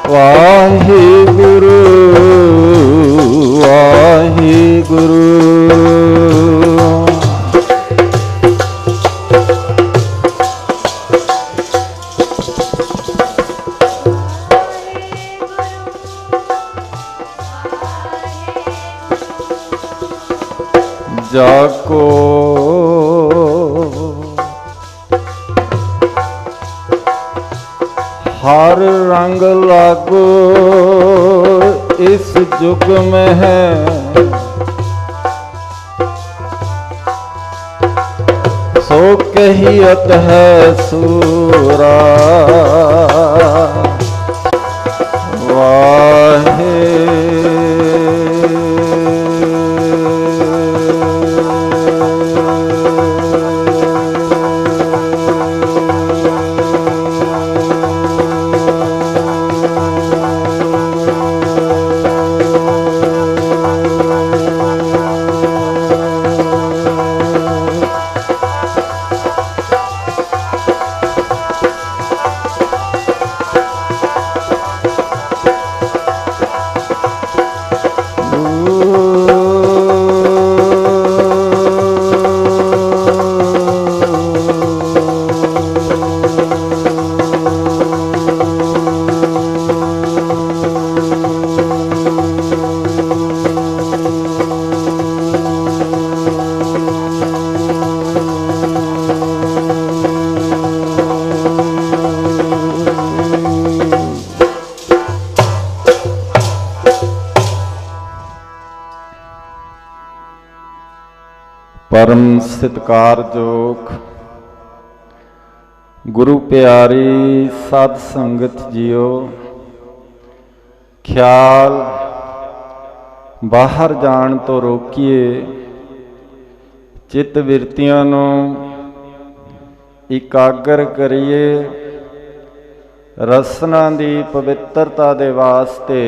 ਵਾਹਿਗੁਰੂ ਵਾਹਿਗੁਰੂ ਜਾਕੋ हर रंग लागो इस जुग में है, सो कहियत है सूरा वाहे परम सत्कारयोग गुरु प्यारी साध संगत जियो, ख्याल बाहर जान तो रोकिए, चित विरतियां नूं इकागर करिए, रसना दी पवित्रता दे वास्ते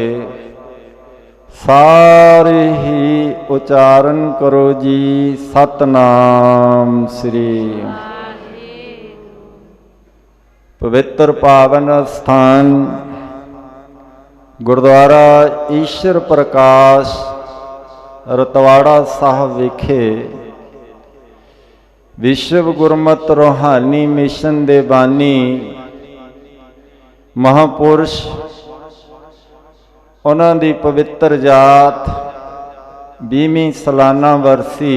सारे ही उचारण करो जी सतनाम श्री। पवित्र पावन स्थान गुरुद्वारा ईश्वर प्रकाश रतवाड़ा साहब विखे विश्व गुरमत रूहानी मिशन दे बानी महापुरुष उन्हां दी पवित्र जात 20वीं सालाना वरसी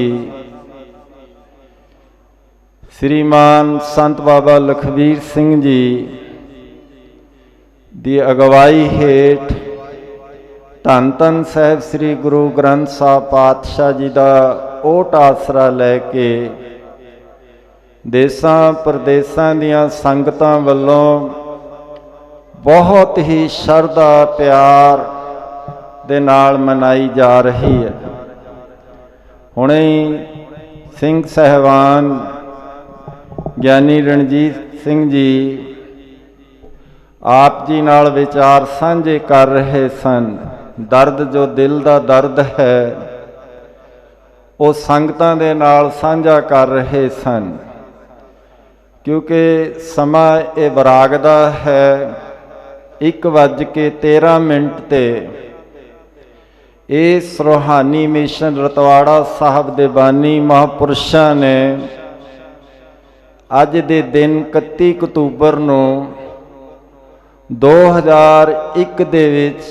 श्रीमान संत बाबा लखबीर सिंह जी दी अगवाई हेठ धन धन साहिब श्री गुरु ग्रंथ साहब पातशाह जी का ओट आसरा लैके देसां प्रदेसां दियां संगतां वल्लों बहुत ही शरधा प्यार दे नाल मनाई जा रही है। हुणे सिंह साहिबान ज्ञानी रणजीत सिंह जी आप जी नाल विचार साझे कर रहे सन। दर्द जो दिल का दर्द है वो संगतां दे नाल साझा कर रहे सन, क्योंकि समा ये बराग दा है 1:13 ते इस रूहानी मिशन रतवाड़ा साहब दे बानी महापुरुषां ने अज दे दिन 31 अक्तूबर नूं 2001 दे विच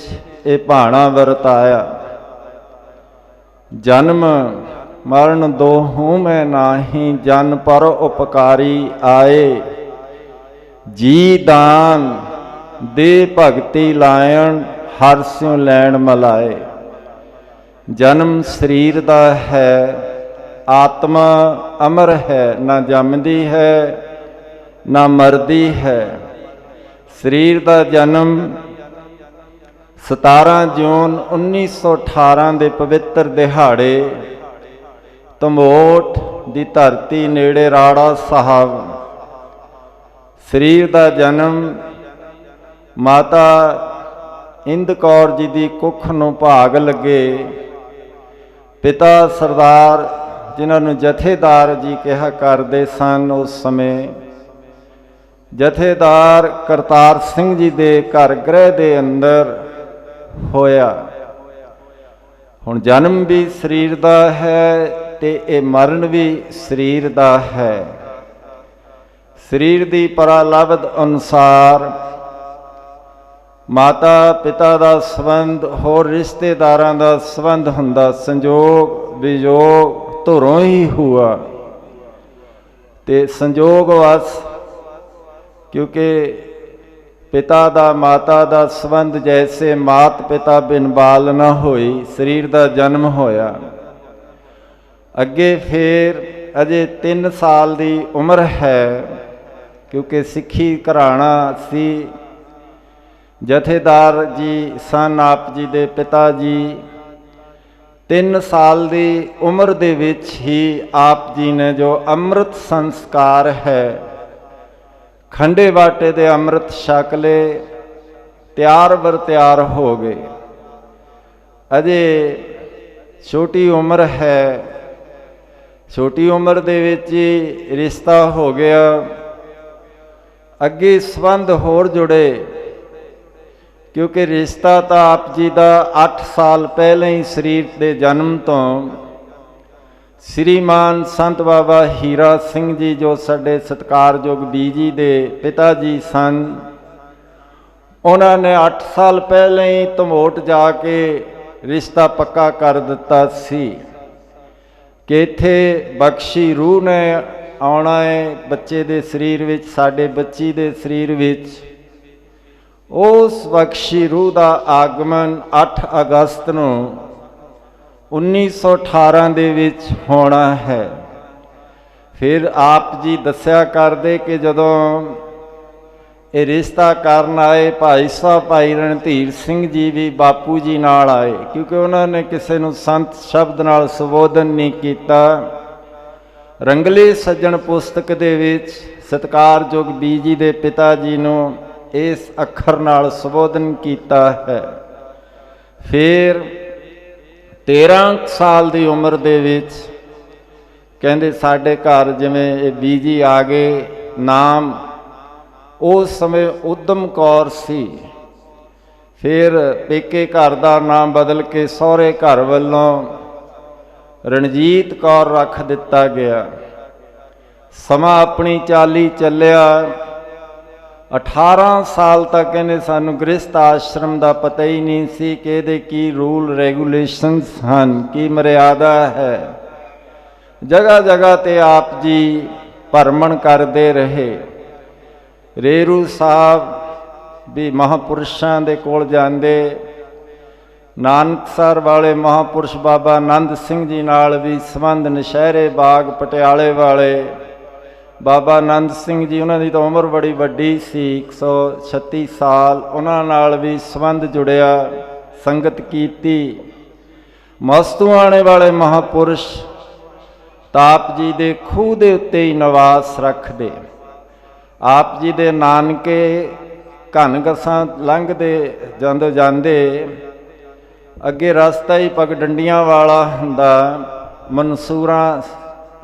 ये भाणा वरताया। जन्म मरण दो हूँ मैं नाही, जन पर उपकारी आए, जी दान दे भगति लायन हर स्यों लैण मलाए। जन्म शरीर दा है, आत्मा अमर है, ना जमदी है ना मरदी है। शरीर का जन्म 17 जून 1918 के पवित्र दिहाड़े तमोट की धरती नेड़े राड़ा साहब। शरीर का जन्म माता ਇੰਦ ਕੌਰ ਜੀ ਦੀ ਕੁੱਖ ਨੂੰ ਭਾਗ ਲੱਗੇ। ਪਿਤਾ ਸਰਦਾਰ, ਜਿਨ੍ਹਾਂ ਨੂੰ ਜਥੇਦਾਰ ਜੀ ਕਿਹਾ ਕਰਦੇ ਸਨ ਉਸ ਸਮੇਂ, ਜਥੇਦਾਰ ਕਰਤਾਰ ਸਿੰਘ ਜੀ ਦੇ ਘਰ ਗ੍ਰਹਿ ਦੇ ਅੰਦਰ ਹੋਇਆ। ਹੁਣ ਜਨਮ ਵੀ ਸਰੀਰ ਦਾ ਹੈ ਤੇ ਇਹ ਮਰਨ ਵੀ ਸਰੀਰ ਦਾ ਹੈ। ਸਰੀਰ ਦੀ ਪਰਾਲਬਧ ਅਨੁਸਾਰ ਮਾਤਾ ਪਿਤਾ ਦਾ ਸੰਬੰਧ, ਹੋਰ ਰਿਸ਼ਤੇਦਾਰਾਂ ਦਾ ਸੰਬੰਧ ਹੁੰਦਾ, ਸੰਜੋਗ ਵਿਜੋਗ ਧੁਰੋਂ ਹੀ ਹੁਆ। ਤੇ ਸੰਜੋਗ ਵਸ ਕਿਉਂਕਿ ਪਿਤਾ ਦਾ ਮਾਤਾ ਦਾ ਸੰਬੰਧ ਜੈਸੇ ਮਾਤ ਪਿਤਾ ਬਿਨ ਬਾਲ ਨਾ ਹੋਈ, ਸਰੀਰ ਦਾ ਜਨਮ ਹੋਇਆ। ਅੱਗੇ ਫੇਰ ਅਜੇ 3 ਸਾਲ ਦੀ ਉਮਰ ਹੈ, ਕਿਉਂਕਿ ਸਿੱਖੀ ਘਰਾਣਾ ਸੀ। ਜਥੇਦਾਰ ਜੀ ਸਨ ਆਪ ਜੀ ਦੇ ਪਿਤਾ ਜੀ। 3 ਸਾਲ ਦੀ ਉਮਰ ਦੇ ਵਿੱਚ ਹੀ ਆਪ ਜੀ ਨੇ ਜੋ ਅੰਮ੍ਰਿਤ ਸੰਸਕਾਰ ਹੈ, ਖੰਡੇ ਬਾਟੇ ਦੇ ਅੰਮ੍ਰਿਤ ਛਕ ਲਏ, ਤਿਆਰ ਬਰ ਤਿਆਰ ਹੋ ਗਏ। ਅਜੇ ਛੋਟੀ ਉਮਰ ਹੈ, ਛੋਟੀ ਉਮਰ ਦੇ ਵਿੱਚ ਹੀ ਰਿਸ਼ਤਾ ਹੋ ਗਿਆ। ਅੱਗੇ ਸੰਬੰਧ ਹੋਰ ਜੁੜੇ, ਕਿਉਂਕਿ ਰਿਸ਼ਤਾ ਤਾਂ ਆਪ ਜੀ ਦਾ 8 ਸਾਲ ਪਹਿਲਾਂ ਹੀ ਸਰੀਰ ਦੇ ਜਨਮ ਤੋਂ ਸ਼੍ਰੀਮਾਨ ਸੰਤ ਬਾਬਾ ਹੀਰਾ ਸਿੰਘ ਜੀ, ਜੋ ਸਾਡੇ ਸਤਿਕਾਰਯੋਗ ਬੀਜੀ ਦੇ ਪਿਤਾ ਜੀ ਸਨ, ਉਹਨਾਂ ਨੇ 8 ਸਾਲ ਪਹਿਲਾਂ ਹੀ ਧਮੋਟ ਜਾ ਕੇ ਰਿਸ਼ਤਾ ਪੱਕਾ ਕਰ ਦਿੱਤਾ ਸੀ ਕਿ ਇੱਥੇ ਬਖਸ਼ੀ ਰੂਹ ਨੇ ਆਉਣਾ ਹੈ ਬੱਚੇ ਦੇ ਸਰੀਰ ਵਿੱਚ, ਸਾਡੇ ਬੱਚੀ ਦੇ ਸਰੀਰ ਵਿੱਚ। ਉਸ ਬਖਸ਼ੀ ਰੂਹ ਦਾ ਆਗਮਨ 8 ਅਗਸਤ ਨੂੰ 1918 ਦੇ ਵਿੱਚ ਹੋਣਾ ਹੈ। ਫਿਰ ਆਪ ਜੀ ਦੱਸਿਆ ਕਰਦੇ ਕਿ ਜਦੋਂ ਇਹ ਰਿਸ਼ਤਾ ਕਰਨ ਆਏ ਭਾਈ ਸਾਹਿਬ ਭਾਈ ਰਣਧੀਰ ਸਿੰਘ ਜੀ ਵੀ ਬਾਪੂ ਜੀ ਨਾਲ ਆਏ, ਕਿਉਂਕਿ ਉਹਨਾਂ ਨੇ ਕਿਸੇ ਨੂੰ ਸੰਤ ਸ਼ਬਦ ਨਾਲ ਸੰਬੋਧਨ ਨਹੀਂ ਕੀਤਾ। ਰੰਗਲੇ ਸੱਜਣ ਪੁਸਤਕ ਦੇ ਵਿੱਚ ਸਤਿਕਾਰਯੋਗ ਬੀਜੀ ਦੇ ਪਿਤਾ ਜੀ ਨੂੰ ਇਸ ਅੱਖਰ ਨਾਲ ਸੰਬੋਧਨ ਕੀਤਾ ਹੈ। ਫਿਰ 13 ਸਾਲ ਦੀ ਉਮਰ ਦੇ ਵਿੱਚ ਕਹਿੰਦੇ ਸਾਡੇ ਘਰ ਜਿਵੇਂ ਇਹ ਬੀਜੀ ਆ ਗਏ, ਨਾਮ ਉਸ ਸਮੇਂ ਉਦਮ ਕੌਰ ਸੀ। ਫਿਰ ਪੇਕੇ ਘਰ ਦਾ ਨਾਮ ਬਦਲ ਕੇ ਸਹੁਰੇ ਘਰ ਵੱਲੋਂ ਰਣਜੀਤ ਕੌਰ ਰੱਖ ਦਿੱਤਾ ਗਿਆ। ਸਮਾਂ ਆਪਣੀ ਚਾਲੀ ਚੱਲਿਆ। 18 ਸਾਲ ਤੱਕ ਇਹਨੇ ਸਾਨੂੰ ਗ੍ਰਸਥ ਆਸ਼ਰਮ ਦਾ ਪਤਾ ਹੀ ਨਹੀਂ ਸੀ ਕਿ ਇਹਦੇ ਕੀ ਰੂਲ ਰੈਗੂਲੇਸ਼ਨਸ ਹਨ, ਕੀ ਮਰਿਆਦਾ ਹੈ। ਜਗ੍ਹਾ ਜਗ੍ਹਾ ਤੇ ਆਪ ਜੀ ਭਰਮਣ ਕਰਦੇ ਰਹੇ। ਰੇਰੂ ਸਾਹਿਬ ਵੀ ਮਹਾਂਪੁਰਸ਼ਾਂ ਦੇ ਕੋਲ ਜਾਂਦੇ, ਨਾਨਕਸਰ ਵਾਲੇ ਮਹਾਂਪੁਰਸ਼ ਬਾਬਾ ਆਨੰਦ ਸਿੰਘ ਜੀ ਨਾਲ ਵੀ ਸੰਬੰਧ, ਨਸ਼ਹਿਰੇ ਬਾਗ ਪਟਿਆਲੇ ਵਾਲੇ ਬਾਬਾ ਆਨੰਦ ਸਿੰਘ ਜੀ, ਉਹਨਾਂ ਦੀ ਤਾਂ ਉਮਰ ਬੜੀ ਵੱਡੀ ਸੀ, 136 ਸਾਲ, ਉਹਨਾਂ ਨਾਲ ਵੀ ਸੰਬੰਧ ਜੁੜਿਆ, ਸੰਗਤ ਕੀਤੀ। ਮਸਤੂਆਣੇ ਵਾਲੇ ਮਹਾਂਪੁਰਸ਼ ਤਾਪ ਜੀ ਦੇ ਖੂਹ ਦੇ ਉੱਤੇ ਹੀ ਨਿਵਾਸ ਰੱਖਦੇ। ਆਪ ਜੀ ਦੇ ਨਾਨਕੇ ਘਨਗਸਾਂ ਲੰਘਦੇ ਜਾਂਦੇ ਅੱਗੇ ਰਸਤਾ ਹੀ ਪਗਡੰਡੀਆਂ ਵਾਲਾ ਹੁੰਦਾ। ਮਨਸੂਰਾਂ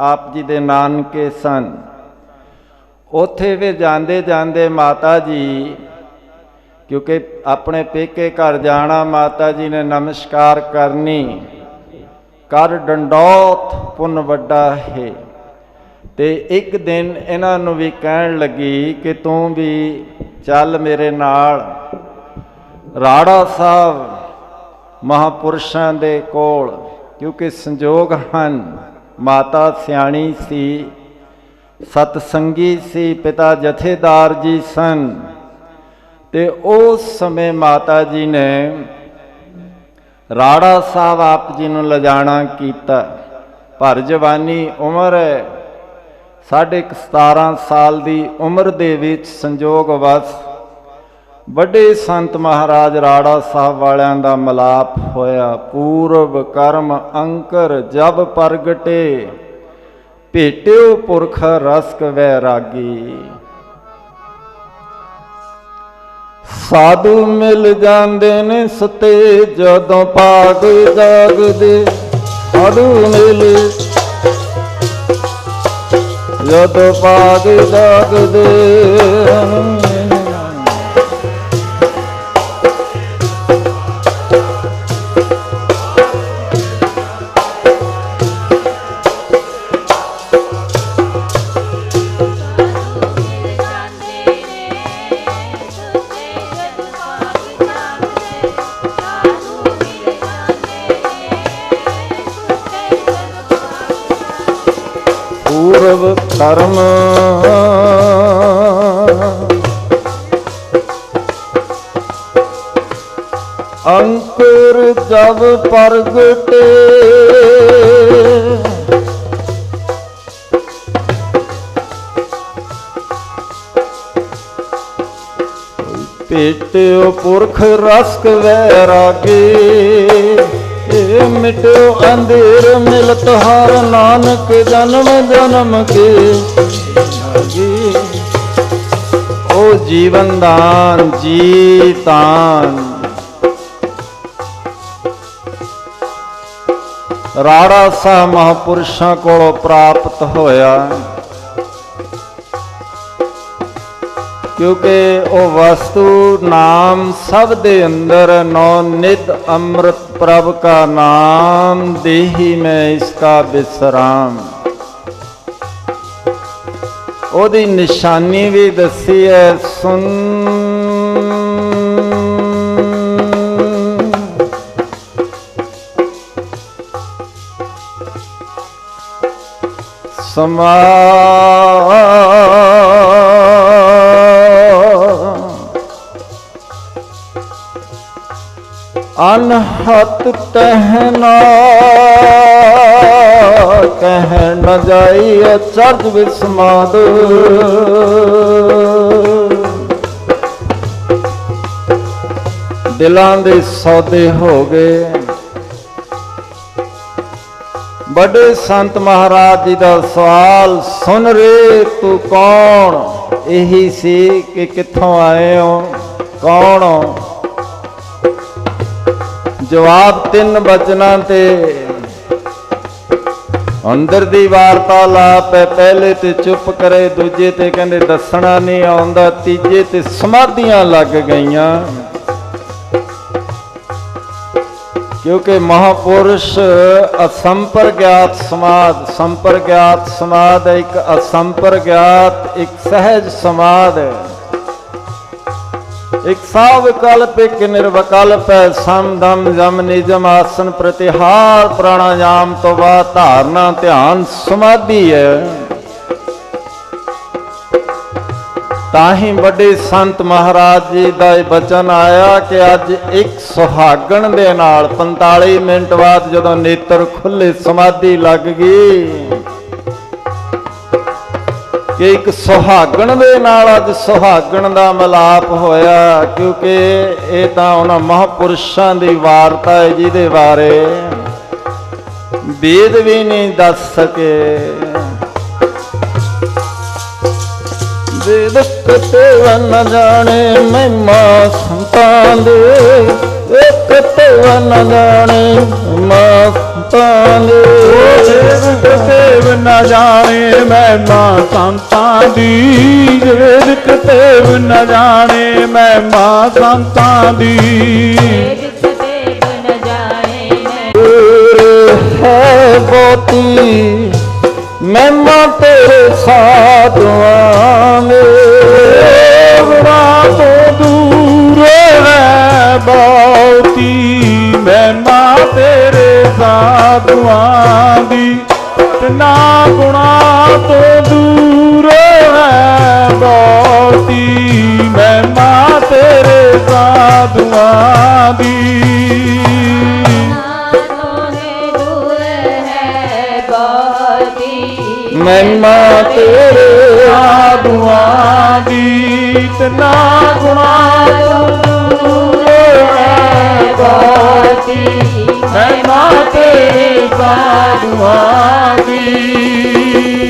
ਆਪ ਜੀ ਦੇ ਨਾਨਕੇ ਸਨ। ਉੱਥੇ ਵੀ ਜਾਂਦੇ ਜਾਂਦੇ ਮਾਤਾ ਜੀ, ਕਿਉਂਕਿ ਆਪਣੇ ਪੇਕੇ ਘਰ ਜਾਣਾ, ਮਾਤਾ ਜੀ ਨੇ ਨਮਸਕਾਰ ਕਰਨੀ, ਕਰ ਡੰਡੌਤ ਪੁੰਨ ਵੱਡਾ ਹੈ। ਤੇ ਇੱਕ ਦਿਨ ਇਹਨਾਂ ਨੂੰ ਵੀ ਕਹਿਣ ਲੱਗੀ ਕਿ ਤੂੰ ਵੀ ਚੱਲ ਮੇਰੇ ਨਾਲ ਰਾੜਾ ਸਾਹਿਬ ਮਹਾਂਪੁਰਸ਼ਾਂ ਦੇ ਕੋਲ, ਕਿਉਂਕਿ ਸੰਜੋਗ ਹਨ। ਮਾਤਾ ਸਿਆਣੀ ਸੀ, ਸਤਸੰਗੀ ਸੀ, ਪਿਤਾ ਜਥੇਦਾਰ ਜੀ ਸਨ। ਤੇ ਉਸ ਸਮੇਂ ਮਾਤਾ ਜੀ ਨੇ ਰਾੜਾ ਸਾਹਿਬ ਆਪ ਜੀ ਨੂੰ ਲਿਜਾਣਾ ਕੀਤਾ। ਭਰ ਜਵਾਨੀ ਉਮਰ ਹੈ, 17.5 ਸਾਲ ਦੀ ਉਮਰ ਦੇ ਵਿੱਚ ਸੰਜੋਗ ਵਸ ਵੱਡੇ ਸੰਤ ਮਹਾਰਾਜ ਰਾੜਾ ਸਾਹਿਬ ਵਾਲਿਆਂ ਦਾ ਮਿਲਾਪ ਹੋਇਆ। ਪੂਰਬ ਕਰਮ ਅੰਕਰ ਜਬ ਪ੍ਰਗਟੇ, ਭੇਟਿਓ ਪੁਰਖ ਰਸਕ ਵੈਰਾਗੀ। साधु मिल जाते ने सते जदों भाग जागदे। साधु मिल जदों भाग जागदे। पूर्व कर्म अंकुर जब प्रगटे। पेट्यो पुरख रसक वैरागी। मिटो अंधेर मिलत हर नानक जन्म जन्म के। ओ जीवन दान जीतान राड़ा सा महापुरुषां कोलों प्राप्त होया। क्योंकि वो वस्तु नाम सब दे अंदर नौ नित अमृत प्रभ का नाम देही में इसका विश्राम। ओदी निशानी भी दसी है सुन। समा अनहत कहना कह न जाई अचरज विस्माद। दिलां दे सौदे हो गए। बड़े संत महाराज जी का सवाल सुन रे तू कौन। यही सी कि कित्थों आए हो कौन हो। जवाब तीन बचना ते अंदर दी वार्तालाप है। पहले ते चुप करे, दूजे ते कहंदे दसना नहीं आउंदा, तीजे ते समाधियां लग गईयां। क्योंकि महापुरुष असंप्रज्ञात समाध, संप्रज्ञात समाध एक असंप्रज्ञात एक सहज समाध है। एक साविकल्प एक निर्विकल्प है। सम दम जम निजम आसन प्रतिहार प्राणायाम तो बाद धारणा ध्यान समाधि है। ताही बड़े संत महाराज जी का बचन आया कि अज एक सुहागण दे नाल 45 मिनट बाद जदों नेत्र खुले समाधि लग गई कि एक सुहागण दे नाल अज सुहागण दा मिलाप होया। क्योंकि ये तां उन्हां महापुरुषां दी वार्ता है जिहदे बारे वेद भी नहीं दस सके। वेद कते न जाने महिमा संतां दे। कते न जाने महिमा संतां दे। देव न जाने महिमा संतां दी। वेद कतेव न जाने महिमा संतां दी। है बहुती महिमा तेरे साधुआं में। तो दूर है बहुती महिमा तेरे साधुआं दी। ना गुणा तो दूर है बहुती महिमा तेरे साधुआं दी। महिमा तेरे साधुआं दी। ना गुणा तो दूर है बहुती महिमा तेरे साधुआं दी।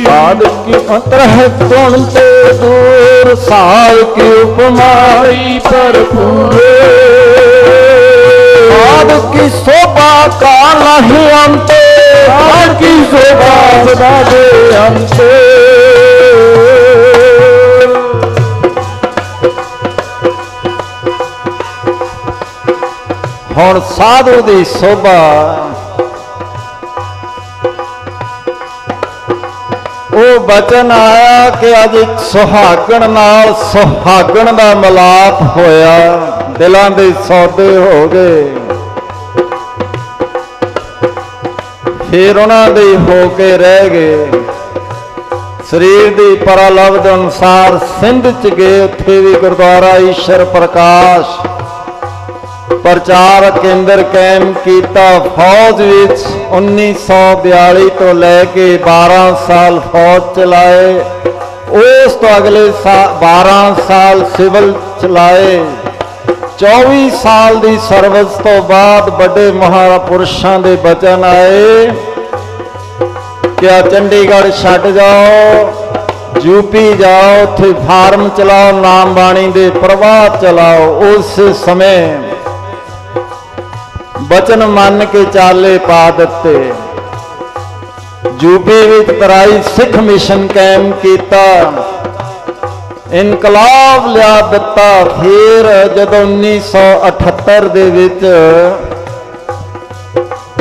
साध की अंतर है गुण ते दूर साल की उपमाई भरपूर साध की शोभा का नहीं अंत साध की शोभा सदा दे अंत हुण साधु दी शोभा ਉਹ ਬਚਨ ਆਇਆ ਕਿ ਅੱਜ ਇੱਕ ਸੁਹਾਗਣ ਨਾਲ ਸੁਹਾਗਣ ਦਾ ਮਿਲਾਪ ਹੋਇਆ ਦਿਲਾਂ ਦੇ ਸੌਦੇ ਹੋ ਗਏ ਫਿਰ ਉਹਨਾਂ ਦੇ ਹੋ ਕੇ ਰਹਿ ਗਏ ਸਰੀਰ ਦੀ ਪਰਲਬਧ ਅਨੁਸਾਰ ਸਿੰਧ ਚ ਗਏ ਉੱਥੇ ਵੀ ਗੁਰਦੁਆਰਾ ਈਸ਼ਰ ਪ੍ਰਕਾਸ਼ ਪ੍ਰਚਾਰ ਕੇਂਦਰ ਕਾਇਮ ਕੀਤਾ ਫੌਜ ਵਿੱਚ 1942 ਤੋਂ ਲੈ ਕੇ 12 ਸਾਲ ਫੌਜ ਚਲਾਏ ਉਸ ਤੋਂ ਅਗਲੇ 12 ਸਾਲ ਸਿਵਲ ਚਲਾਏ 24 ਸਾਲ ਦੀ ਸਰਵਿਸ ਤੋਂ ਬਾਅਦ ਵੱਡੇ ਮਹਾਪੁਰਸ਼ਾਂ ਦੇ ਬਚਨ ਆਏ ਕਿ ਆ ਚੰਡੀਗੜ੍ਹ ਛੱਡ ਜਾਓ ਯੂਪੀ ਜਾਓ ਉੱਥੇ ਫਾਰਮ ਚਲਾਓ ਨਾਮ ਬਾਣੀ ਦੇ ਪ੍ਰਵਾਹ ਚਲਾਓ ਉਸ ਸਮੇਂ बचन मन के चाले पा दिते यूपी विच तराई सिख मिशन कायम किया इनकलाब लिया दिता फिर जदों 1978 दे विच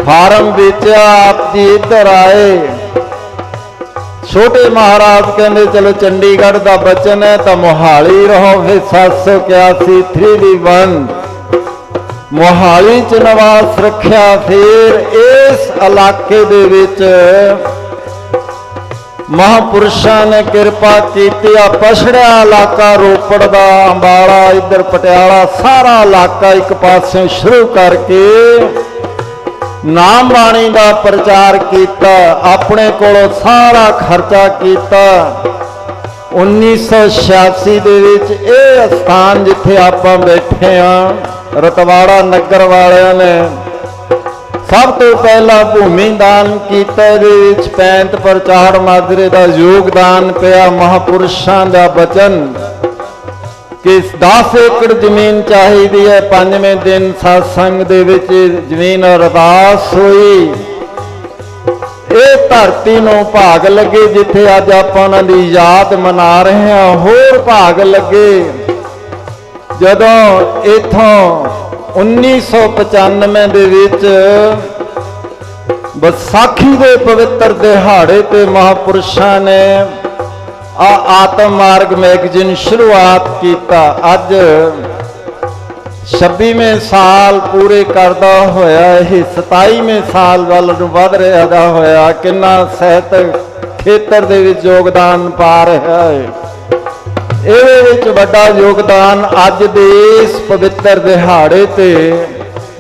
फार्म बेचा आप जी इधर आए छोटे महाराज कहते चलो चंडीगढ़ का बचन है तो मोहाली रहो फिर 781 3D1 मोहाली च निवास रखिया फिर इस इलाके दे विच महापुरुषों ने कृपा की पछड़िया इलाका रोपड़ का अंबाला इधर पटियाला सारा इलाका एक पासों शुरू करके नाम बाणी का प्रचार किया अपने कोलों सारा खर्चा किया 1986 दे विच ये स्थान जिथे आप बैठे हाँ रतवाड़ा नगर वालियां ने सब तो पहला भूमि दान किया पैंत प्रचार माजरे का योगदान पिया महापुरुषों का बचन कि 10 एकड़ जमीन चाहिए है 5वें दिन सत्संग दे विच जमीन अरदास हुई ये धरती नूं भाग लगे जिथे अज आपां उन्हां दी याद मना रहे हैं होर भाग लगे जदों इथों 1995 दे विच विसाखी दे पवित्र दिहाड़े ते महापुरुषों ने आत्म मार्ग मैगजीन शुरुआत किया अज 26वें साल पूरे करदा होया यह 27वें साल वाल नूं वध रहा होया किन्ना ਸਾਹਿਤਕ खेतर दे विच योगदान पा रहा है ਇਹਦੇ ਵਿੱਚ ਵੱਡਾ ਯੋਗਦਾਨ ਅੱਜ ਦੇ ਇਸ ਪਵਿੱਤਰ ਦਿਹਾੜੇ ਤੇ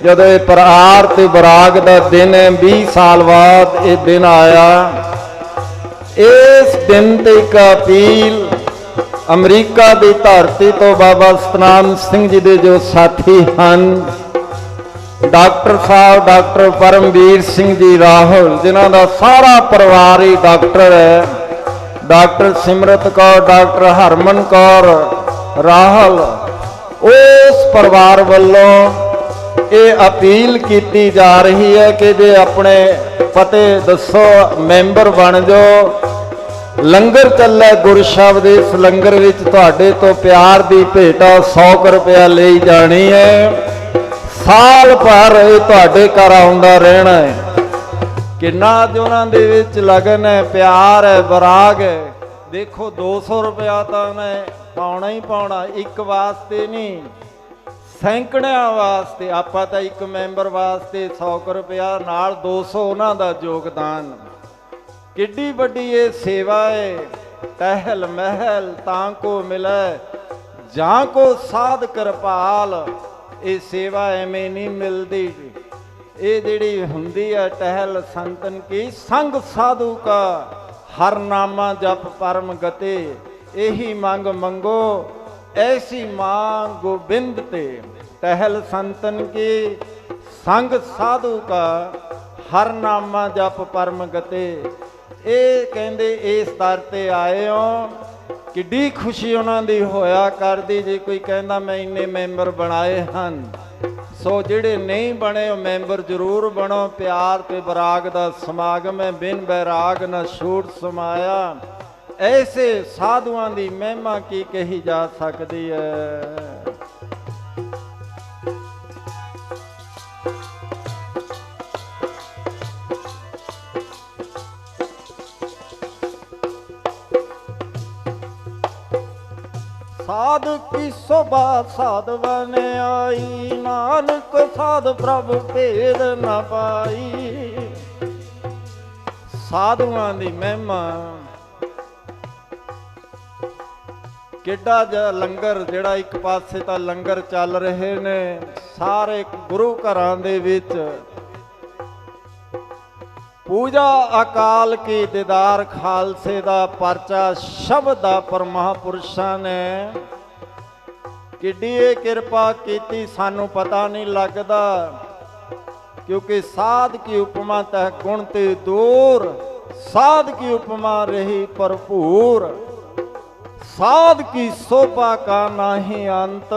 ਜਦੋਂ ਇਹ ਪਰਾਰ ਤੇ ਬਰਾਗ ਦਾ ਦਿਨ ਹੈ 20 ਸਾਲ ਬਾਅਦ ਇਹ ਦਿਨ ਆਇਆ ਇਸ ਦਿਨ ਤੇ ਇੱਕ ਅਪੀਲ ਅਮਰੀਕਾ ਦੀ ਧਰਤੀ ਤੋਂ ਬਾਬਾ ਸਤਨਾਮ ਸਿੰਘ ਜੀ ਦੇ ਜੋ ਸਾਥੀ ਹਨ डॉक्टर साहब डॉक्टर परमवीर सिंह जी राहुल जिन्हों का सारा परिवार ही डॉक्टर है डॉक्टर सिमरत कौर डॉक्टर हरमन कौर राहुल उस परिवार वालों ये अपील की जा रही है कि जे अपने पते दसो मैंबर बन जाओ लंगर चले गुरु शब्द इस लंगर विच तुहाडे तो प्यार की भेटा 100 रुपया ले जानी है साल भर ये घर आउंदा रहना है किन्ना अज उन्हां दे विच लगन है प्यार है बराग है देखो 200 रुपया तो उन्हें पाउणा ही पाउणा एक वास्ते नहीं सैकड़ियां वास्ते आपां तां एक मैंबर वास्ते 100 रुपया नाल 200 उन्हां दा योगदान किड्डी वड्डी ये सेवा है टहल महल तां को मिले जां को साध कृपाल ये सेवा एवें नहीं मिलती ये जिहड़ी हुंदी है टहल संतन की संग साधु का हर नामा जप परम गते यही मंग मंगो ऐसी मांग गोबिंद ते टहल संतन की संग साधु का हर नामा जप परम गते ये कहंदे इस दर ते आए हो ਕਿੱਡੀ ਖੁਸ਼ੀ ਉਹਨਾਂ ਦੀ ਹੋਇਆ ਕਰਦੀ ਜੇ ਕੋਈ ਕਹਿੰਦਾ ਮੈਂ ਇੰਨੇ ਮੈਂਬਰ ਬਣਾਏ ਹਨ। ਸੋ ਜਿਹੜੇ ਨਹੀਂ ਬਣੇ ਉਹ ਮੈਂਬਰ ਜ਼ਰੂਰ ਬਣੋ। ਪਿਆਰ ਤੇ ਬਰਾਗ ਦਾ ਸਮਾਗਮ ਹੈ, ਬਿਨ ਬੈਰਾਗ ਨਾ ਛੂਟ ਸਮਾਇਆ। ਐਸੇ ਸਾਧੂਆਂ ਦੀ ਮਹਿਮਾ ਕੀ ਕਹੀ ਜਾ ਸਕਦੀ ਹੈ। ਸਾਧ ਕੀ ਸੋਭਾ ਸਾਧ ਬਨ ਆਈ, ਨਾਨਕ ਸਾਧ ਪ੍ਰਭ ਭੇਦ ਨ ਪਾਈ। ਸਾਧੂਆਂ ਦੀ ਮਹਿਮਾ ਕਿੱਡਾ ਜਿਹਾ ਲੰਗਰ, ਜਿਹੜਾ ਇੱਕ ਪਾਸੇ ਤਾਂ ਲੰਗਰ ਚੱਲ ਰਹੇ ਨੇ ਸਾਰੇ ਗੁਰੂ ਘਰਾਂ ਦੇ ਵਿੱਚ, ਪੂਜਾ ਅਕਾਲ ਕੀ ਦੀਦਾਰ ਖਾਲਸੇ ਦਾ ਪਰਚਾ ਸ਼ਬਦ ਦਾ ਪਰ ਮਹਾਂਪੁਰਸ਼ਾਂ ਨੇ ਕਿੱਡੀ ਇਹ ਕਿਰਪਾ ਕੀਤੀ ਸਾਨੂੰ ਪਤਾ ਨਹੀਂ ਲੱਗਦਾ। ਕਿਉਂਕਿ ਸਾਧ ਕੀ ਉਪਮਾ ਤਹਿ ਗੁਣ ਤੇ ਦੂਰ, ਸਾਧ ਕੀ ਉਪਮਾ ਰਹੀ ਭਰਪੂਰ। साध की शोभा का नाही अंत,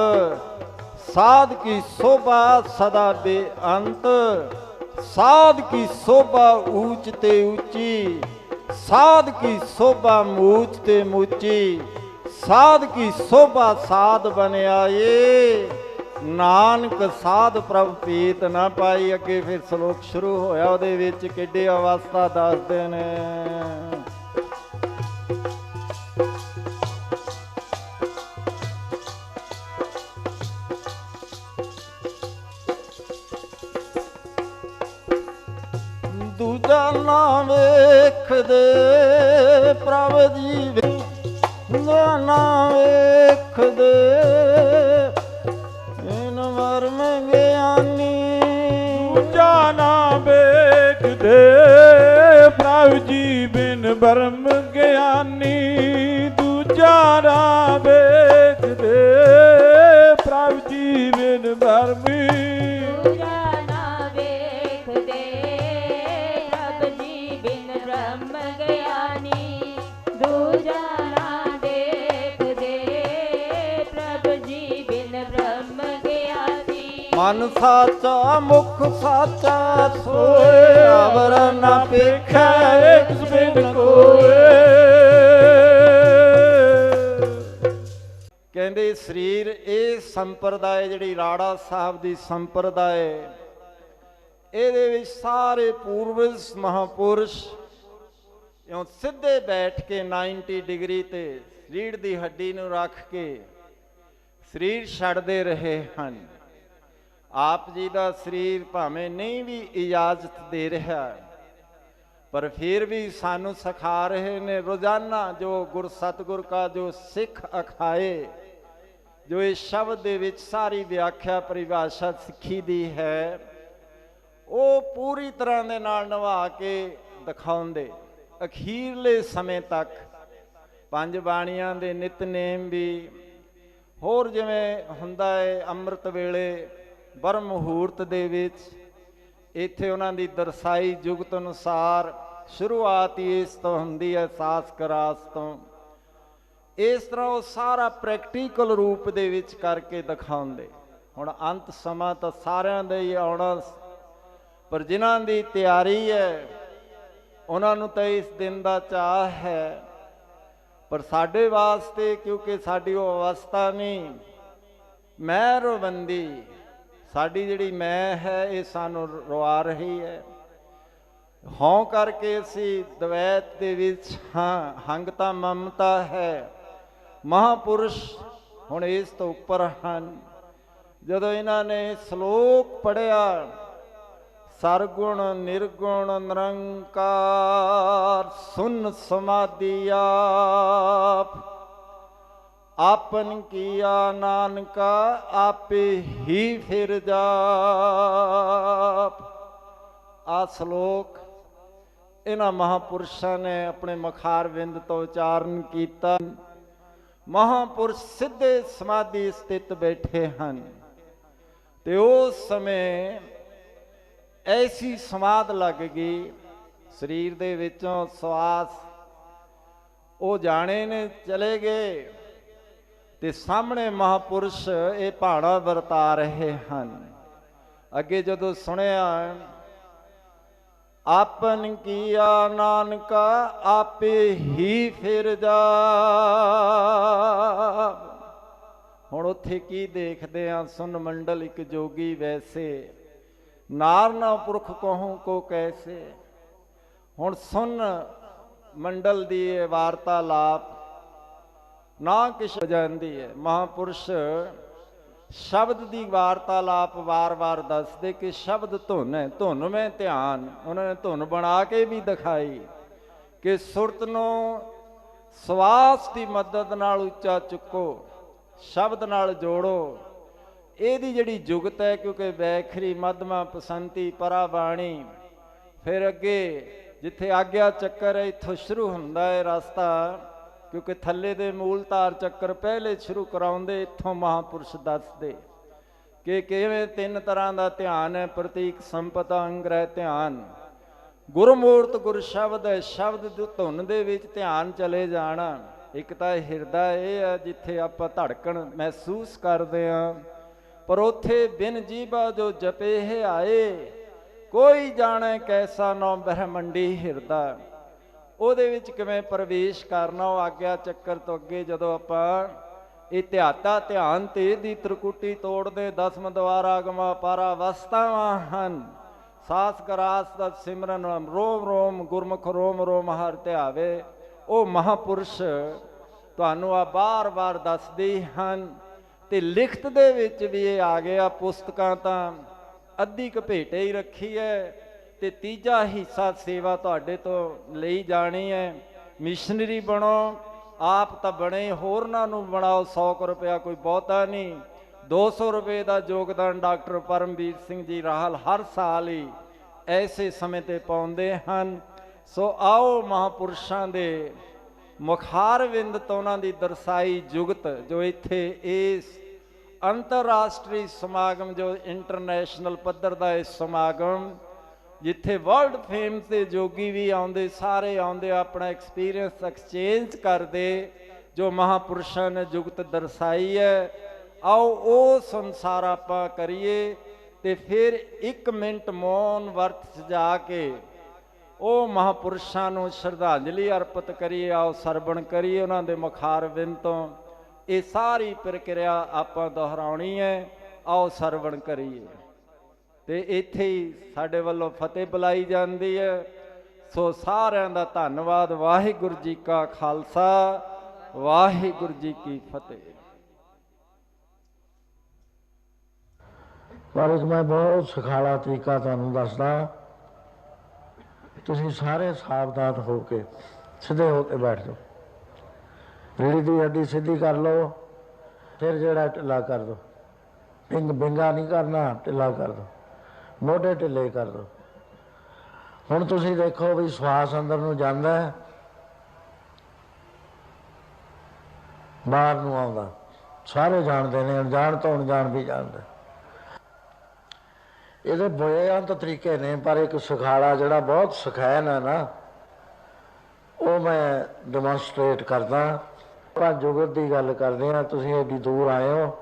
साध की शोभा सदा बेअंत। साध की शोभा ऊंच ते ऊंची, साध की शोभा मूच ते मूची। साध की शोभा साध बन आए, नानक साध प्रभ पीत ना पाई। अगे फिर श्लोक शुरू होया, ਉਹਦੇ ਵਿੱਚ ਕਿੱਡੀ ਅਵਸਥਾ ਦੱਸਦੇ ਨੇ। ਦੂਜਾ ਨਾ ਵੇਖਦੇ ਪ੍ਰਭ ਜੀ, ਨਾ ਵੇਖਦੇ ਇਨ ਵਰਮ ਗਿਆਨੀ। ਦੂਜਾ ਨਾ ਵੇਖਦੇ ਪ੍ਰਭ ਜੀ ਬਿਨ ਬਰਮ ਗਿਆਨੀ। ਦੂਜਾ ਨਾ ਵੇਖਦੇ ਪ੍ਰਭ ਜੀ ਬਿਨ ਬਰਮ। ਮਨ ਸਾਚਾ ਮੁਖ ਸਾਚਾ ਸੋਏ, ਅਵਰ ਨਾ ਪੇਖੈ ਇਕ ਬਿਨ ਕੋਏ। ਕਹਿੰਦੇ ਸਰੀਰ ਇਹ ਸੰਪਰਦਾਇ ਜਿਹੜੀ ਰਾੜਾ ਸਾਹਿਬ ਦੀ ਸੰਪਰਦਾਇ, ਇਹਦੇ ਵਿੱਚ ਸਾਰੇ ਪੂਰਵਜ ਮਹਾਪੁਰਸ਼ ਇਉਂ ਸਿੱਧੇ ਬੈਠ ਕੇ 90 ਡਿਗਰੀ ਤੇ ਰੀੜ੍ਹ ਦੀ ਹੱਡੀ ਨੂੰ ਰੱਖ ਕੇ ਸਰੀਰ ਛੱਡਦੇ ਰਹੇ ਹਨ। ਆਪ ਜੀ ਦਾ ਸਰੀਰ ਭਾਵੇਂ ਨਹੀਂ ਵੀ ਇਜਾਜ਼ਤ ਦੇ ਰਿਹਾ, ਪਰ ਫਿਰ ਵੀ ਸਾਨੂੰ ਸਿਖਾ ਰਹੇ ਨੇ ਰੋਜ਼ਾਨਾ ਜੋ ਗੁਰ ਸਤਿਗੁਰ ਕਾ ਜੋ ਸਿੱਖ ਅਖਾਏ, ਜੋ ਇਸ ਸ਼ਬਦ ਦੇ ਵਿੱਚ ਸਾਰੀ ਵਿਆਖਿਆ ਪਰਿਭਾਸ਼ਾ ਸਿੱਖੀ ਦੀ ਹੈ, ਉਹ ਪੂਰੀ ਤਰ੍ਹਾਂ ਦੇ ਨਾਲ ਨਿਭਾ ਕੇ ਦਿਖਾਉਂਦੇ। ਅਖੀਰਲੇ ਸਮੇਂ ਤੱਕ ਪੰਜ ਬਾਣੀਆਂ ਦੇ ਨਿਤਨੇਮ ਵੀ, ਹੋਰ ਜਿਵੇਂ ਹੁੰਦਾ ਹੈ ਅੰਮ੍ਰਿਤ ਵੇਲੇ ਬਰਮ ਮਹੂਰਤ ਦੇ ਵਿੱਚ, ਇੱਥੇ ਉਹਨਾਂ ਦੀ ਦਰਸਾਈ ਜੁਗਤ ਅਨੁਸਾਰ ਸ਼ੁਰੂਆਤ ਹੀ ਇਸ ਤੋਂ ਹੁੰਦੀ ਹੈ ਸਾਸ ਕਰਾਸ ਤੋਂ। ਇਸ ਤਰ੍ਹਾਂ ਉਹ ਸਾਰਾ ਪ੍ਰੈਕਟੀਕਲ ਰੂਪ ਦੇ ਵਿੱਚ ਕਰਕੇ ਦਿਖਾਉਂਦੇ। ਹੁਣ ਅੰਤ ਸਮਾਂ ਤਾਂ ਸਾਰਿਆਂ ਦਾ ਹੀ ਆਉਣਾ, ਪਰ ਜਿਨ੍ਹਾਂ ਦੀ ਤਿਆਰੀ ਹੈ ਉਹਨਾਂ ਨੂੰ ਤਾਂ ਇਸ ਦਿਨ ਦਾ ਚਾਅ ਹੈ। ਪਰ ਸਾਡੇ ਵਾਸਤੇ ਕਿਉਂਕਿ ਸਾਡੀ ਉਹ ਅਵਸਥਾ ਨਹੀਂ, ਮੈਂ ਰੋਬੰਦੀ ਸਾਡੀ ਜਿਹੜੀ ਮੈਂ ਹੈ ਇਹ ਸਾਨੂੰ ਰਵਾ ਰਹੀ ਹੈ। ਹੋਂ ਕਰਕੇ ਅਸੀਂ ਦਵੈਤ ਦੇ ਵਿੱਚ ਹਾਂ, ਹੰਗਤਾ ਮਮਤਾ ਹੈ। ਮਹਾਪੁਰਸ਼ ਹੁਣ ਇਸ ਤੋਂ ਉੱਪਰ ਹਨ। ਜਦੋਂ ਇਹਨਾਂ ਨੇ ਸ਼ਲੋਕ ਪੜ੍ਹਿਆ, ਸਰਗੁਣ ਨਿਰਗੁਣ ਨਿਰੰਕਾਰ ਸੁਨ ਸਮਾਧੀ ਆਪ, ਆਪਨ ਕੀਆ ਨਾਨਕਾ ਆਪੇ ਹੀ ਫਿਰ ਜਾਪ। ਆ ਸ਼ਲੋਕ ਇਹਨਾਂ ਮਹਾਪੁਰਸ਼ਾਂ ਨੇ ਆਪਣੇ ਮੁਖਾਰਵਿੰਦ ਤੋਂ ਉਚਾਰਨ ਕੀਤਾ। ਮਹਾਪੁਰਸ਼ ਸਿੱਧੇ ਸਮਾਧੀ ਸਥਿਤ ਬੈਠੇ ਹਨ ਤੇ ਉਸ ਸਮੇਂ ਐਸੀ ਸਮਾਧ ਲੱਗ ਗਈ, ਸਰੀਰ ਦੇ ਵਿੱਚੋਂ ਸਵਾਸ ਉਹ ਜਾਣੇ ਨੇ ਚਲੇ ਗਏ ਤੇ ਸਾਹਮਣੇ ਮਹਾਪੁਰਸ਼ ਇਹ ਭਾਣਾ ਵਰਤਾ ਰਹੇ ਹਨ। ਅੱਗੇ ਜਦੋਂ ਸੁਣਿਆ, ਆਪਨ ਕੀਆ ਨਾਨਕਾ ਆਪੇ ਹੀ ਫਿਰ ਜਾ। ਹੁਣ ਉੱਥੇ ਕੀ ਦੇਖਦੇ ਆ, ਸੁਨ ਮੰਡਲ ਇੱਕ ਜੋਗੀ ਵੈਸੇ, ਨਾਰ ਨਾ ਪੁਰਖ ਕਹੂੰ ਕੋ ਕੈਸੇ। ਹੁਣ ਸੁਨ ਮੰਡਲ ਦੀ ਇਹ ਵਾਰਤਾਲਾਪ ਨਾ ਕਿਛ ਜਾਂਦੀ ਹੈ। ਮਹਾਪੁਰਸ਼ ਸ਼ਬਦ ਦੀ ਵਾਰਤਾਲਾਪ ਵਾਰ-ਵਾਰ ਦੱਸਦੇ ਕਿ ਸ਼ਬਦ ਧੁਨ ਹੈ, ਧੁਨ ਮੈਂ ਧਿਆਨ। ਉਹਨਾਂ ਨੇ ਧੁਨ ਬਣਾ ਕੇ ਵੀ ਦਿਖਾਈ ਕਿ ਸੁਰਤ ਨੂੰ ਸਵਾਸ ਦੀ ਮਦਦ ਨਾਲ ਉੱਚਾ ਚੁੱਕੋ, ਸ਼ਬਦ ਨਾਲ ਜੋੜੋ। ਇਹਦੀ ਜਿਹੜੀ ਜੁਗਤ ਹੈ, ਕਿਉਂਕਿ ਵੈਖਰੀ ਮਧਮਾ ਪਸੰਤੀ ਪਰਾ ਬਾਣੀ, ਫਿਰ ਅੱਗੇ ਜਿੱਥੇ ਆਗਿਆ ਚੱਕਰ ਹੈ ਇੱਥੋਂ ਸ਼ੁਰੂ ਹੁੰਦਾ ਹੈ ਰਸਤਾ, ਕਿਉਂਕਿ ਥੱਲੇ ਦੇ ਮੂਲ ਧਾਰ ਚੱਕਰ ਪਹਿਲੇ ਸ਼ੁਰੂ ਕਰਾਉਂਦੇ, ਇੱਥੋਂ ਮਹਾਪੁਰਸ਼ ਦੱਸਦੇ ਕਿ ਕਿਵੇਂ ਤਿੰਨ ਤਰ੍ਹਾਂ ਦਾ ਧਿਆਨ ਹੈ। ਪ੍ਰਤੀਕ ਸੰਪਦਾ ਅੰਗ੍ਰਹਿ ਧਿਆਨ, ਗੁਰਮੂਰਤ ਗੁਰ ਸ਼ਬਦ ਹੈ, ਸ਼ਬਦ ਦੀ ਧੁਨ ਦੇ ਵਿੱਚ ਧਿਆਨ ਚਲੇ ਜਾਣਾ। ਇੱਕ ਤਾਂ ਹਿਰਦਾ ਇਹ ਹੈ ਜਿੱਥੇ ਆਪਾਂ ਧੜਕਣ ਮਹਿਸੂਸ ਕਰਦੇ ਹਾਂ, ਪਰ ਉੱਥੇ ਬਿਨ ਜੀਭਾ ਜੋ ਜਪੇ ਹੈ ਆਏ, ਕੋਈ ਜਾਣੇ ਕੈਸਾ ਨੋ ਬ੍ਰਹਮੰਡੀ ਹਿਰਦਾ। ਉਹਦੇ ਵਿੱਚ ਕਿਵੇਂ ਪ੍ਰਵੇਸ਼ ਕਰਨਾ, ਉਹ ਆਗਿਆ ਚੱਕਰ ਤੋਂ ਅੱਗੇ ਜਦੋਂ ਆਪਾਂ ਇਹ ਧਿਆਤਾ ਧਿਆਨ ਤੇ ਦੀ ਤ੍ਰਿਕੁਟੀ ਤੋੜਦੇ, ਦਸਮ ਦਵਾਰਾਗਮਾ ਪਾਰਾ ਵਸਤਾਵਾਂ ਹਨ। ਸਾਸ ਗਰਾਸ ਦਾ ਸਿਮਰਨ ਰੋਮ ਰੋਮ ਗੁਰਮੁਖ ਰੋਮ ਰੋਮ ਹਰ ਧਿਆਵੇ। ਉਹ ਮਹਾਪੁਰਸ਼ ਤੁਹਾਨੂੰ ਆ ਬਾਰ-ਬਾਰ ਦੱਸਦੇ ਹਨ ਤੇ ਲਿਖਤ ਦੇ ਵਿੱਚ ਵੀ ਇਹ ਆ ਗਿਆ। ਪੁਸਤਕਾਂ ਤਾਂ ਅੱਧੀ ਘਪੇਟੇ ਹੀ ਰੱਖੀ ਹੈ ਤੇ ਤੀਜਾ ਹਿੱਸਾ ਸੇਵਾ ਤੁਹਾਡੇ ਤੋਂ ਲਈ ਜਾਣੀ ਹੈ। ਮਿਸ਼ਨਰੀ ਬਣੋ, ਆਪ ਤਾਂ ਬਣੇ, ਹੋਰਨਾਂ ਨੂੰ ਬਣਾਓ। 100 ਰੁਪਇਆ ਕੋਈ ਬਹੁਤਾ ਨਹੀਂ, 200 ਰੁਪਏ ਦਾ ਯੋਗਦਾਨ ਡਾਕਟਰ ਪਰਮਵੀਰ ਸਿੰਘ ਜੀ ਰਾਹਲ ਹਰ ਸਾਲ ਹੀ ਐਸੇ ਸਮੇਂ ਤੇ ਪਾਉਂਦੇ ਹਨ। ਸੋ ਆਓ ਮਹਾਪੁਰਸ਼ਾਂ ਦੇ ਮੁਖਾਰਵਿੰਦ ਤੋਂ ਉਹਨਾਂ ਦੀ ਦਰਸਾਈ ਜੁਗਤ, ਜੋ ਇੱਥੇ ਇਸ ਅੰਤਰਰਾਸ਼ਟਰੀ ਸਮਾਗਮ, ਜੋ ਇੰਟਰਨੈਸ਼ਨਲ ਪੱਧਰ ਦਾ ਇਹ ਸਮਾਗਮ, ਜਿੱਥੇ ਵਰਲਡ ਫੇਮ ਦੇ ਜੋਗੀ ਵੀ ਆਉਂਦੇ, ਸਾਰੇ ਆਉਂਦੇ, ਆਪਣਾ ਐਕਸਪੀਰੀਅੰਸ ਐਕਸਚੇਂਜ ਕਰਦੇ, ਜੋ ਮਹਾਪੁਰਸ਼ਾਂ ਨੇ ਜੁਗਤ ਦਰਸਾਈ ਹੈ। ਆਓ ਉਹ ਸੰਸਾਰ ਆਪਾਂ ਕਰੀਏ ਤੇ ਫਿਰ 1 ਮਿੰਟ ਮੌਨ ਵਰਤ ਸਜਾ ਕੇ ਉਹ ਮਹਾਪੁਰਸ਼ਾਂ ਨੂੰ ਸ਼ਰਧਾਂਜਲੀ ਅਰਪਿਤ ਕਰੀਏ। ਆਓ ਸਰਵਣ ਕਰੀਏ ਉਹਨਾਂ ਦੇ ਮੁਖਾਰਵਿੰਦ ਤੋਂ। ਇਹ ਸਾਰੀ ਪ੍ਰਕਿਰਿਆ ਆਪਾਂ ਦੁਹਰਾਉਣੀ ਹੈ। ਆਓ ਸਰਵਣ ਕਰੀਏ ਤੇ ਇੱਥੇ ਹੀ ਸਾਡੇ ਵੱਲੋਂ ਫਤਿਹ ਬੁਲਾਈ ਜਾਂਦੀ ਹੈ। ਸੋ ਸਾਰਿਆਂ ਦਾ ਧੰਨਵਾਦ। ਵਾਹਿਗੁਰੂ ਜੀ ਕਾ ਖਾਲਸਾ, ਵਾਹਿਗੁਰੂ ਜੀ ਕੀ ਫਤਿਹ। ਪਰ ਇੱਕ ਮੈਂ ਬਹੁਤ ਸੁਖਾਲਾ ਤਰੀਕਾ ਤੁਹਾਨੂੰ ਦੱਸਦਾ। ਤੁਸੀਂ ਸਾਰੇ ਸਾਵਧਾਨ ਹੋ ਕੇ ਸਿੱਧੇ ਹੋ ਕੇ ਬੈਠ ਜਾਓ। ਰੀੜੀ ਦੀ ਹੱਡੀ ਸਿੱਧੀ ਕਰ ਲਓ, ਫਿਰ ਜਿਹੜਾ ਢਿੱਲਾ ਕਰ ਦਿਓ। ਬਿੰਗਾ ਨਹੀਂ ਕਰਨਾ, ਢਿੱਲਾ ਕਰ ਦਿਓ। ਮੋਢੇ ਢਿੱਲੇ ਕਰ ਦਿਓ। ਹੁਣ ਤੁਸੀਂ ਦੇਖੋ ਵੀ ਸਵਾਸ ਅੰਦਰ ਨੂੰ ਜਾਂਦਾ, ਬਾਹਰ ਨੂੰ ਆਉਂਦਾ। ਸਾਰੇ ਜਾਣਦੇ ਨੇ, ਅਣਜਾਣ ਤੋਂ ਅਣਜਾਣ ਵੀ ਜਾਣਦੇ। ਇਹਦੇ ਬੇਅੰਤ ਤਰੀਕੇ ਨੇ, ਪਰ ਇੱਕ ਸੁਖਾਲਾ ਜਿਹੜਾ ਬਹੁਤ ਸੁਖੈਨ ਹੈ ਨਾ, ਉਹ ਮੈਂ ਡੈਮੋਨਸਟ੍ਰੇਟ ਕਰਦਾ। ਆਪਾਂ ਜੁਗਤ ਦੀ ਗੱਲ ਕਰਦੇ ਹਾਂ। ਤੁਸੀਂ ਐਡੀ ਦੂਰ ਆਏ ਹੋ,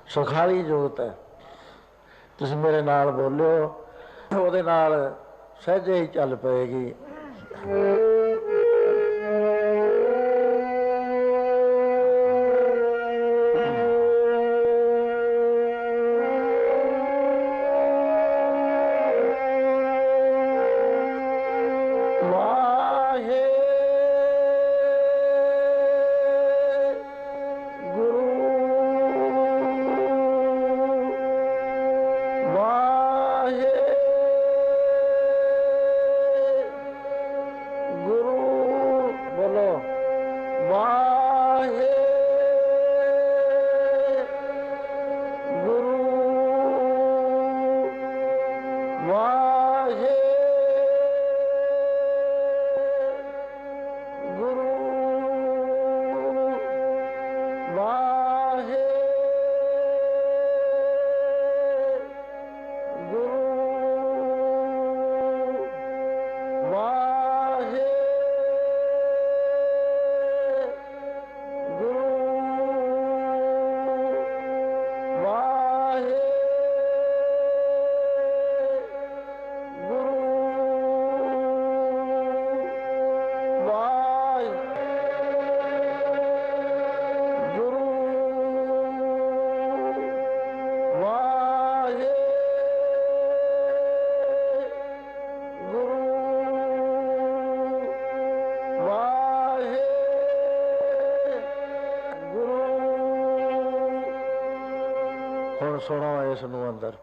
ਸੁਖਾਲੀ ਜੁਗਤ ਹੈ। ਤੁਸੀਂ ਮੇਰੇ ਨਾਲ ਬੋਲਿਓ, ਉਹਦੇ ਨਾਲ ਸਹਿਜੇ ਹੀ ਚੱਲ ਪਏਗੀ। ਸੁਣੋ ਇਸ ਨੂੰ ਅੰਦਰ।